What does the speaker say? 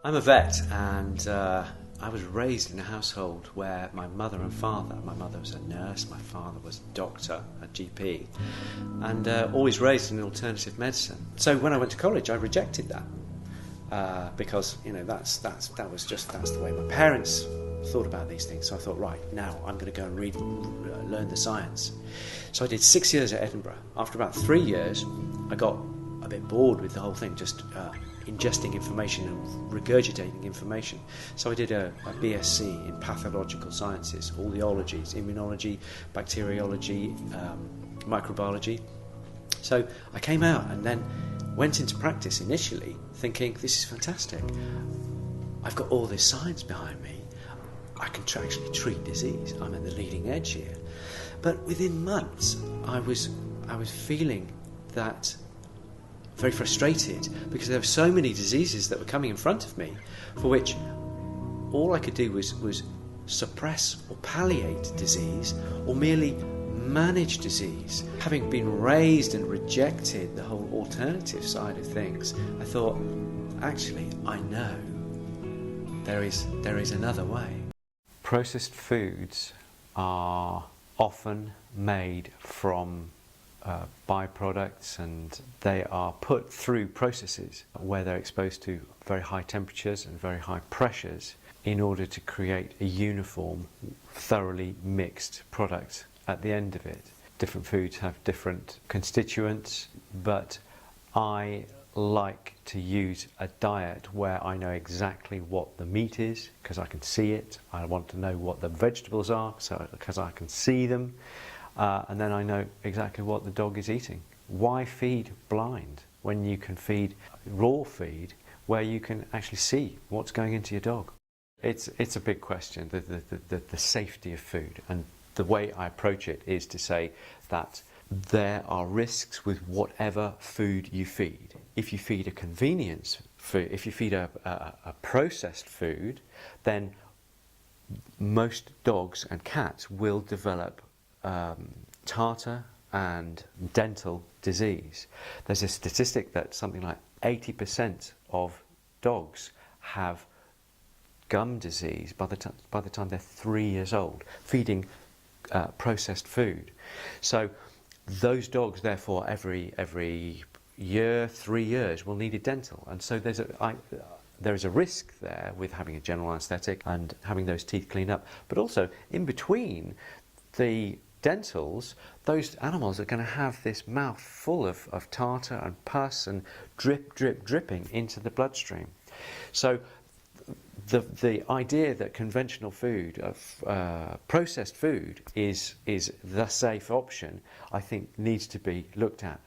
I'm a vet, and I was raised in a household where my mother and father, my mother was a nurse, my father was a doctor, a GP, and always raised in alternative medicine. So when I went to college, I rejected that because that's the way my parents thought about these things. So I thought, right, now I'm going to go and learn the science. So I did 6 years at Edinburgh. After about 3 years, I got a bit bored with the whole thing, just ingesting information and regurgitating information. So I did a BSc in pathological sciences, all the ologies, immunology, bacteriology, microbiology. So I came out and then went into practice initially thinking, this is fantastic. I've got all this science behind me. I can actually treat disease. I'm at the leading edge here. But within months, I was feeling that very frustrated because there were so many diseases that were coming in front of me for which all I could do was suppress or palliate disease or merely manage disease. Having been raised and rejected the whole alternative side of things, I thought, actually, I know there is another way. Processed foods are often made from byproducts, and they are put through processes where they're exposed to very high temperatures and very high pressures in order to create a uniform, thoroughly mixed product at the end of it. Different foods have different constituents, but I like to use a diet where I know exactly what the meat is because I can see it. I want to know what the vegetables are because I can see them. And then I know exactly what the dog is eating. Why feed blind when you can feed raw feed where you can actually see what's going into your dog? It's a big question, the safety of food. And the way I approach it is to say that there are risks with whatever food you feed. If you feed a convenience food, if you feed a processed food, then most dogs and cats will develop tartar and dental disease. There's a statistic that something like 80% of dogs have gum disease by the time they're 3 years old, feeding processed food. So those dogs, therefore, every year, 3 years, will need a dental, and so there is a risk there with having a general anaesthetic and having those teeth cleaned up. But also, in between the dentals, those animals are going to have this mouth full of tartar and pus and dripping into the bloodstream. So the idea that conventional food, processed food, is the safe option, I think needs to be looked at.